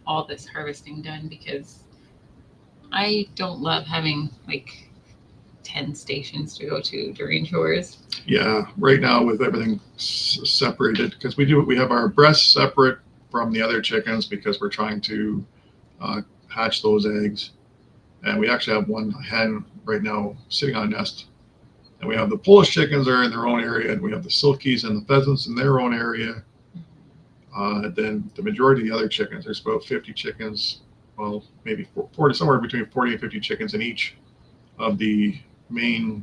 all this harvesting done, because I don't love having 10 stations to go to during chores. Yeah, right now with everything separated, because we have our breasts separate from the other chickens because we're trying to hatch those eggs. And we actually have one hen right now sitting on a nest. And we have the Polish chickens are in their own area, and we have the silkies and the pheasants in their own area. Then the majority of the other chickens, there's about 50 chickens, well, maybe 40, somewhere between 40 and 50 chickens in each of the main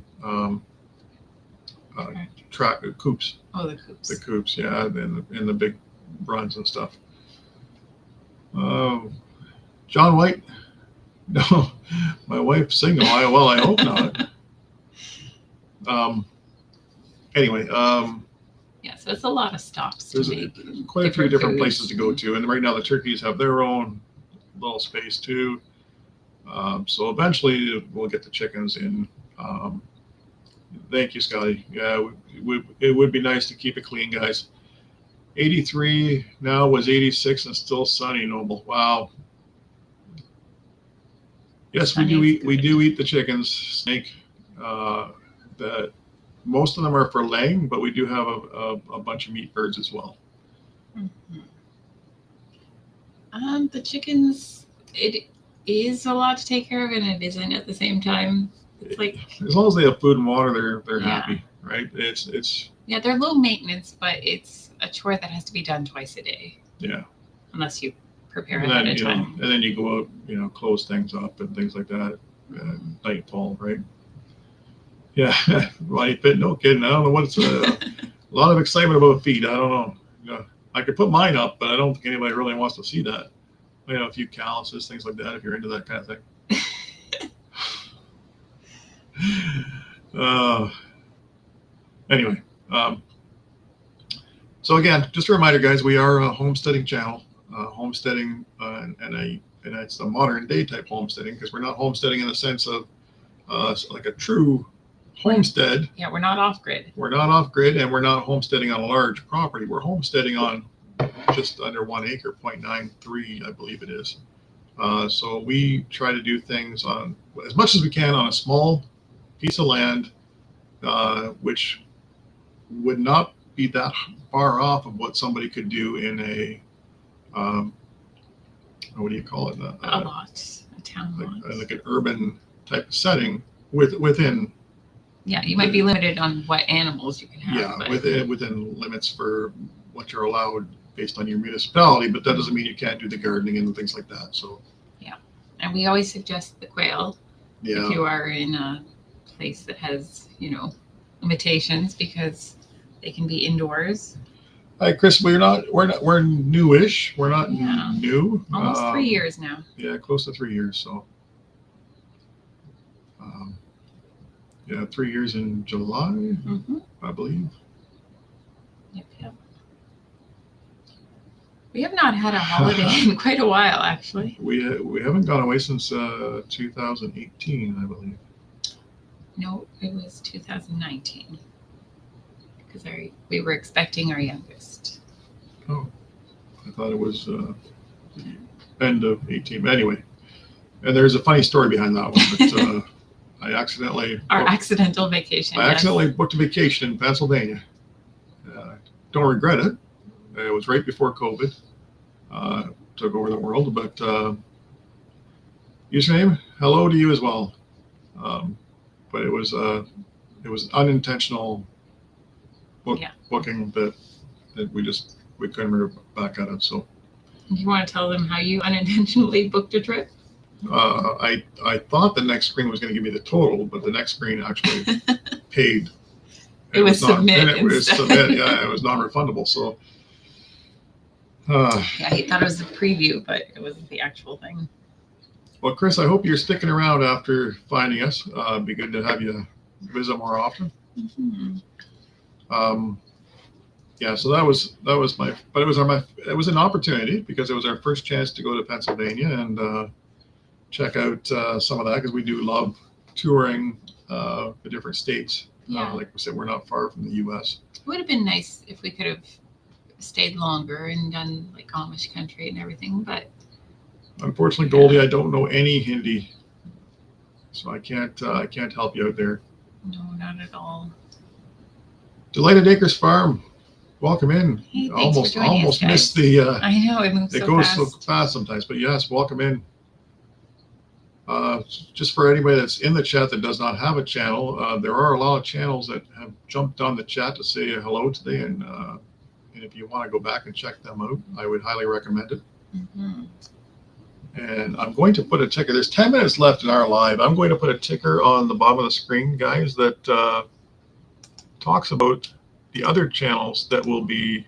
coops. Oh, the coops. The coops, yeah, in the big runs and stuff. John White? No, my wife's single. Well, I hope not. Anyway, yeah, so it's a lot of stops. There's quite a few different places to go to, and right now the turkeys have their own little space too. So eventually we'll get the chickens in. Thank you, Scotty. Yeah, it would be nice to keep it clean, guys. 83 now was 86 and still sunny, Noble. Wow. Yes, we do eat the chickens, Snake. That most of them are for laying, but we do have a bunch of meat birds as well. Mm-hmm. The chickens, it is a lot to take care of, and it isn't at the same time. It's like, as long as they have food and water, they're happy, right? It's yeah, they're low maintenance, but it's a chore that has to be done twice a day. Yeah. Unless you prepare ahead of time. And then you go out, close things up and things like that. Nightfall, right? Yeah. Right, but no kidding. I don't know what's a lot of excitement about feet. I don't know. I could put mine up, but I don't think anybody really wants to see that. A few calluses, things like that, if you're into that kind of thing. Anyway, so again, just a reminder, guys, we are a homesteading channel, homesteading, and it's a modern day type homesteading, because we're not homesteading in the sense of like a true homestead. Yeah, we're not off grid. We're not off grid, and we're not homesteading on a large property. We're homesteading on just under 1 acre, 0.93, I believe it is. So we try to do things on as much as we can on a small piece of land, which would not be that far off of what somebody could do in a what do you call it? A lot, a town lot. Like an urban type of setting within. Yeah, you might be limited on what animals you can have. Yeah, but within limits for what you're allowed based on your municipality, but that doesn't mean you can't do the gardening and things like that. So. Yeah, and we always suggest the quail Yeah. if you are in a place that has, limitations, because they can be indoors. Hi, Chris. We're newish. We're not new. Almost 3 years now. Yeah, close to 3 years. So, 3 years in July, I believe. Yep. We have not had a holiday in quite a while, actually. We haven't gone away since 2018, I believe. No, it was 2019, because we were expecting our youngest. Oh, I thought it was end of 18. But anyway, and there's a funny story behind that one. But I accidentally accidental vacation. I accidentally booked a vacation in Pennsylvania. Don't regret it. It was right before COVID took over the world. But username, hello to you as well. But it was unintentional booking that we couldn't remember back at it. So. Do you want to tell them how you unintentionally booked a trip? I thought the next screen was going to give me the total, but the next screen actually paid. It was submit. It was submit. Yeah, it was non-refundable. So. He thought it was a preview, but it wasn't the actual thing. Well, Chris, I hope you're sticking around after finding us. It'd be good to have you visit more often. Mm-hmm. So that was it was an opportunity, because it was our first chance to go to Pennsylvania and check out some of that, because we do love touring the different states. Like we said, we're not far from the U.S. It would have been nice if we could have stayed longer and done like Amish country and everything, but unfortunately, Goldie, I don't know any Hindi. So I can't help you out there. No, not at all. Delighted Acres Farm, welcome in. Hey, thanks for joining us, Almost guys. missed the. I know it moves It so goes fast. so fast sometimes, but yes, welcome in. Just for anybody that's in the chat that does not have a channel, there are a lot of channels that have jumped on the chat to say hello today, and if you want to go back and check them out, I would highly recommend it. Mm-hmm. And I'm going to put a ticker. There's 10 minutes left in our live. I'm going to put a ticker on the bottom of the screen, guys, that talks about the other channels that will be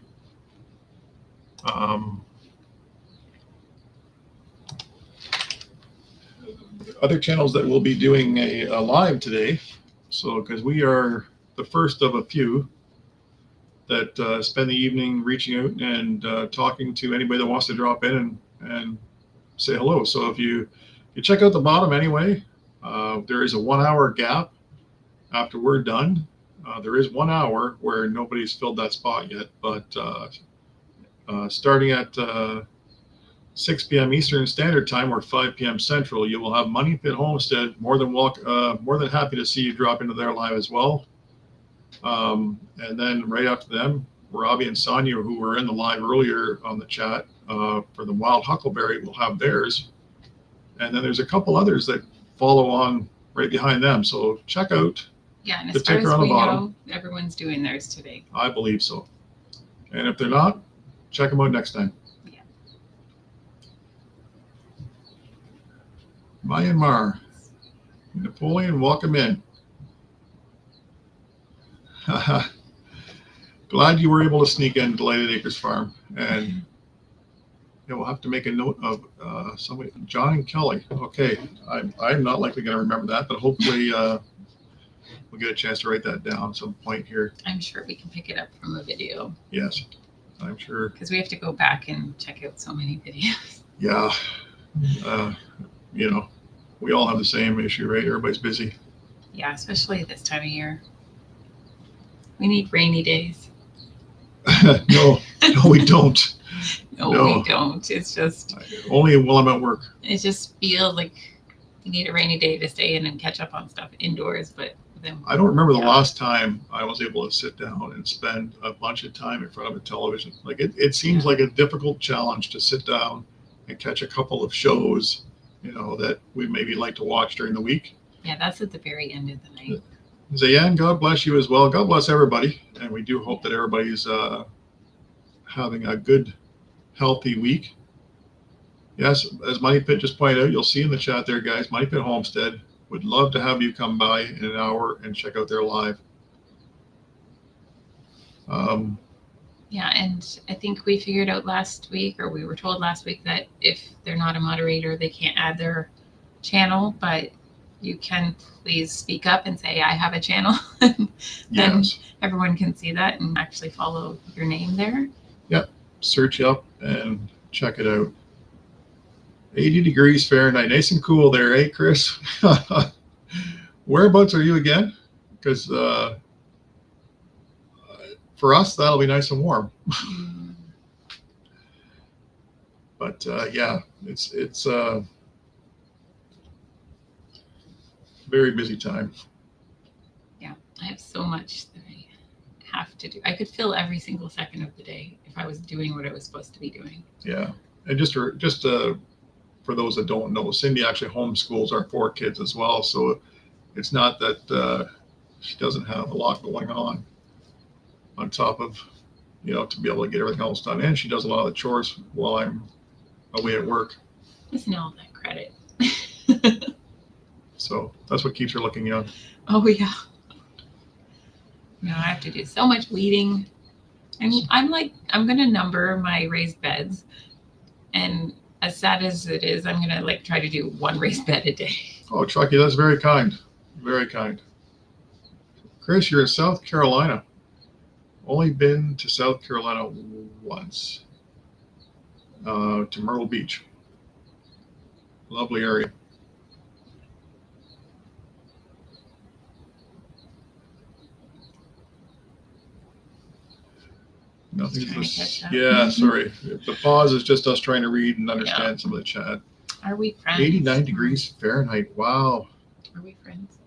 doing a live today. So, because we are the first of a few that spend the evening reaching out and talking to anybody that wants to drop in and say hello. So if you check out the bottom anyway, there is a 1 hour gap after we're done. There is 1 hour where nobody's filled that spot yet, but starting at 6 p.m. Eastern Standard Time or 5 p.m. Central, you will have Money Pit Homestead. More than happy to see you drop into their live as well. And then right after them, Robbie and Sonia, who were in the live earlier on the chat for the Wild Huckleberry, will have theirs. And then there's a couple others that follow on right behind them. So check out. Yeah, and the as far ticker as on the we bottom. know, everyone's doing theirs today. I believe so. And if they're not, check them out next time. Yeah. Myanmar. Napoleon, welcome in. Glad you were able to sneak in Delighted Acres Farm. And we'll have to make a note of somebody, John and Kelly. Okay, I'm not likely going to remember that, but hopefully we'll get a chance to write that down at some point here. I'm sure we can pick it up from a video. Yes, I'm sure. Because we have to go back and check out so many videos. Yeah, we all have the same issue, right? Everybody's busy. Yeah, especially this time of year. We need rainy days. No, we don't. No, we don't. It's just only while I'm at work. It just feels like you need a rainy day to stay in and catch up on stuff indoors. But then I don't remember the last time I was able to sit down and spend a bunch of time in front of a television. Like it seems like a difficult challenge to sit down and catch a couple of shows, that we maybe like to watch during the week. Yeah, that's at the very end of the night. Zayan, God bless you as well. God bless everybody. And we do hope that everybody's having a good, healthy week. Yes, as Money Pit just pointed out, you'll see in the chat there, guys, Money Pit Homestead would love to have you come by in an hour and check out their live. Yeah, and I think we figured out last week, or we were told last week, that if they're not a moderator, they can't add their channel, but you can please speak up and say, I have a channel. Then yes. Everyone can see that and actually follow your name there. Yep. Search up and check it out. 80 degrees Fahrenheit. Nice and cool there, eh, Chris? Whereabouts are you again? Because for us, that'll be nice and warm. But yeah, it's very busy time. Yeah, I have so much that I have to do. I could fill every single second of the day if I was doing what I was supposed to be doing. Yeah, and just for those that don't know, Cindy actually homeschools our 4 kids as well. So it's not that she doesn't have a lot going on top of, to be able to get everything else done. And she does a lot of the chores while I'm away at work. Isn't all that credit? So that's what keeps her looking young. Oh, yeah. No, I have to do so much weeding. I mean, I'm going to number my raised beds. And as sad as it is, I'm going to try to do 1 raised bed a day. Oh, Truckee, that's very kind. Very kind. Chris, you're in South Carolina. Only been to South Carolina once. To Myrtle Beach. Lovely area. Nothing's yeah, sorry. The pause is just us trying to read and understand some of the chat. Are we friends? 89 degrees Fahrenheit. Wow. Are we friends?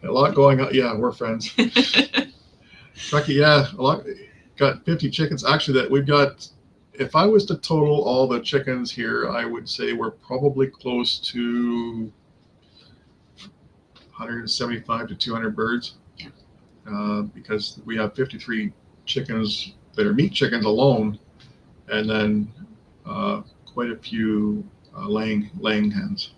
A lot going on. Yeah, we're friends. Truckee, yeah, a lot. Got 50 chickens. Actually, that we've got. If I was to total all the chickens here, I would say we're probably close to 175 to 200 birds. Yeah. Because we have 53 chickens that are meat chickens alone, and then quite a few laying hens.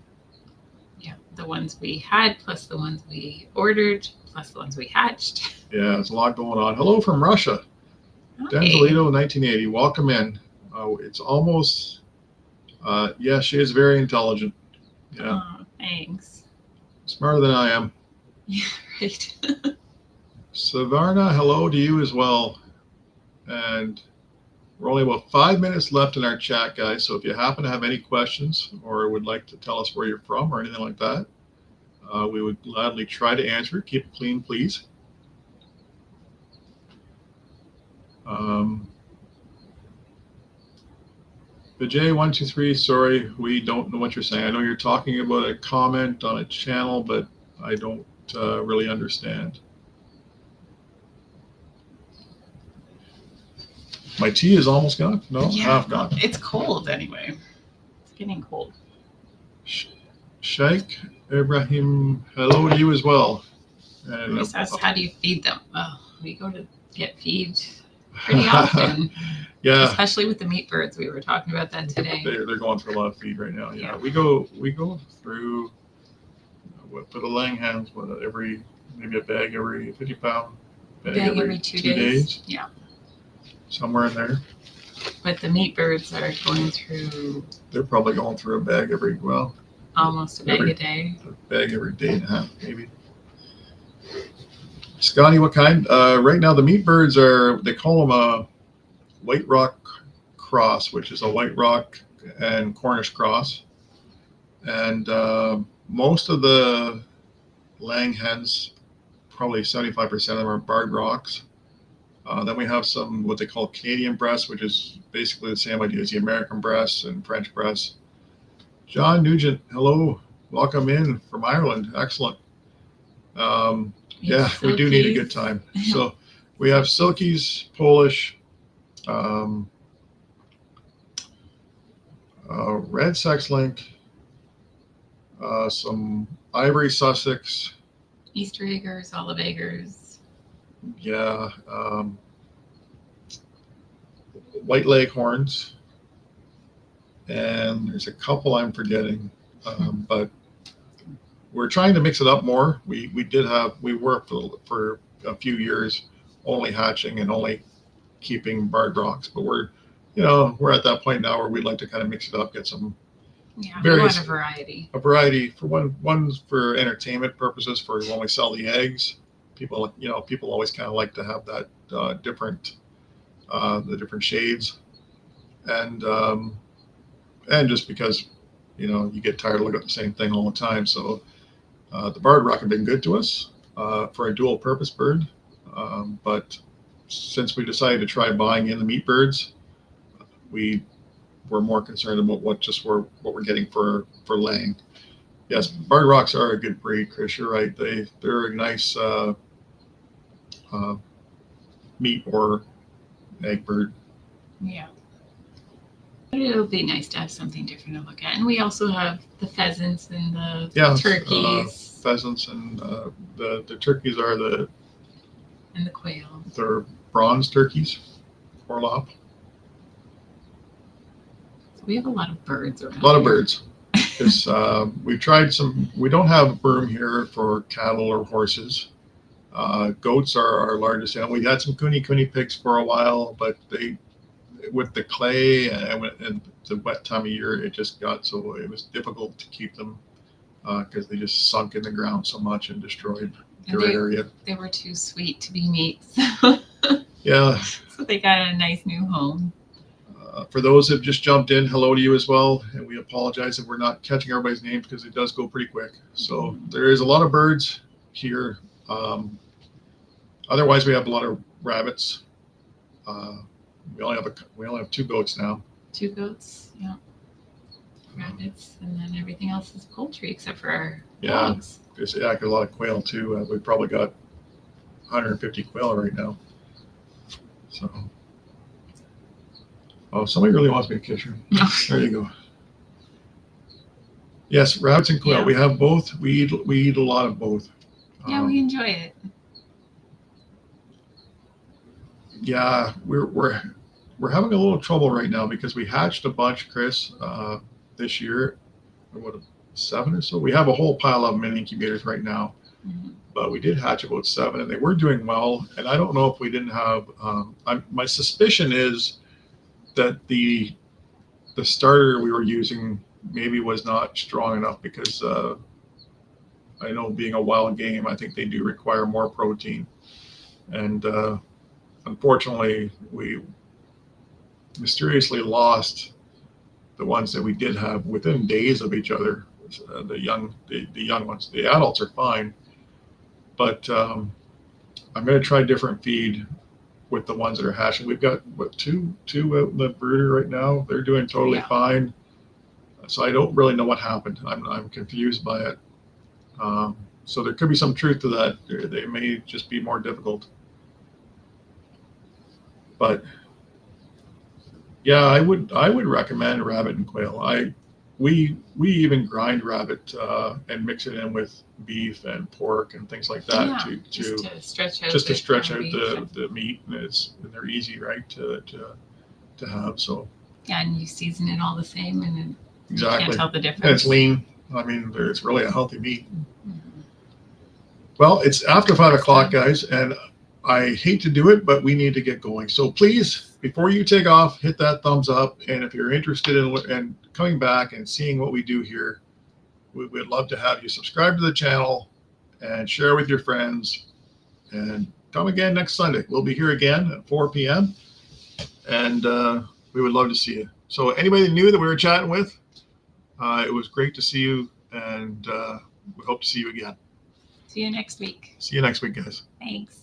Yeah, the ones we had, plus the ones we ordered, plus the ones we hatched. Yeah, there's a lot going on. Hello from Russia. Hi. Denzalito 1980. Welcome in. It's almost, yeah, she is very intelligent. Yeah. Oh, thanks. Smarter than I am. Yeah, right. Savarna, hello to you as well. And we're only about 5 minutes left in our chat, guys. So if you happen to have any questions or would like to tell us where you're from or anything like that, we would gladly try to answer. Keep it clean, please. Vijay123, sorry, we don't know what you're saying. I know you're talking about a comment on a channel, but I don't really understand. My tea is almost gone? No, Yeah, half gone. It's cold anyway. It's getting cold. Sheikh Ibrahim, hello to you as well. And Chris asked, how do you feed them? Well, we go to get feed pretty often. Yeah. Especially with the meat birds. We were talking about that today. They're going through a lot of feed right now. Yeah. We go through for the laying hens, maybe a bag every 50-pound bag every two days. Yeah. Somewhere in there. But the meat birds are going through. They're probably going through a bag almost a bag a day. A bag every day and a half, maybe. Scotty, what kind? Right now, the meat birds they call them a White Rock cross, which is a White Rock and Cornish cross. And most of the laying hens, probably 75% of them are Barred Rocks. Then we have some what they call Canadian breasts, which is basically the same idea as the American breasts and French breasts. John Nugent, hello, welcome in from Ireland. Excellent. Yeah, we do need a good time. So we have Silkies, Polish, Red Sex Link, some Ivory Sussex, Easter Eggers, Olive Eggers. Yeah, White Leghorns, and there's a couple I'm forgetting, but we're trying to mix it up more. We were for a few years only hatching and only keeping Barred Rocks, but we're at that point now where we'd like to kind of mix it up, get some various, we want a variety for one's for entertainment purposes, for when we sell the eggs. People always kind of like to have that the different shades, and just because you get tired of looking at the same thing all the time. So the Barred Rock have been good to us for a dual purpose bird, but since we decided to try buying in the meat birds, we were more concerned about what we're getting for laying. Yes, Barred Rocks are a good breed, Chris. You're right. They're a nice meat or egg bird. Yeah. But it'll be nice to have something different to look at. And we also have the pheasants and the turkeys. Pheasants and the turkeys are and the quail. They're bronze turkeys, Orlop. So we have a lot of birds around. A lot of birds. Because we've tried we don't have room here for cattle or horses. Goats are our largest animal. We had some cooney pigs for a while, but with the clay and the wet time of year, it just got so it was difficult to keep them because they just sunk in the ground so much and destroyed your area. They were too sweet to be meat. So yeah. So they got a nice new home. For those who have just jumped in, hello to you as well. And we apologize if we're not catching everybody's names because it does go pretty quick. So there is a lot of birds here. Otherwise, we have a lot of rabbits. We only have 2 goats now. 2 goats, yeah. rabbits, and then everything else is poultry except for our Yeah. dogs. There's a lot of quail too. We've probably got 150 quail right now. So, oh, somebody really wants me to kiss her. There you go. Yes, rabbits and quail. Yeah. We have both. We eat a lot of both. Yeah, we enjoy it. Yeah, we're having a little trouble right now because we hatched a bunch, Chris, this year. What, 7 or so? We have a whole pile of them in incubators right now, but we did hatch about 7, and they were doing well. And I don't know if we didn't have. My suspicion is that the starter we were using maybe was not strong enough because I know being a wild game, I think they do require more protein, and unfortunately, we mysteriously lost the ones that we did have within days of each other. The young ones. The adults are fine, but I'm going to try different feed with the ones that are hatching. We've got two out in the brooder right now. They're doing totally fine. So I don't really know what happened. I'm confused by it. So there could be some truth to that. They may just be more difficult. But yeah, I would recommend rabbit and quail. We even grind rabbit and mix it in with beef and pork and things like that just to stretch out the meat, and they're easy, right, to have. So yeah, and you season it all the same, and exactly. You can't tell the difference. And it's lean. I mean, it's really a healthy meat. Well, it's after 5 o'clock, guys, and I hate to do it, but we need to get going. So please, before you take off, hit that thumbs up. And if you're interested in coming back and seeing what we do here, we'd love to have you subscribe to the channel and share with your friends. And come again next Sunday. We'll be here again at 4 p.m. And we would love to see you. So anybody new that we were chatting with, it was great to see you. And we hope to see you again. See you next week. See you next week, guys. Thanks.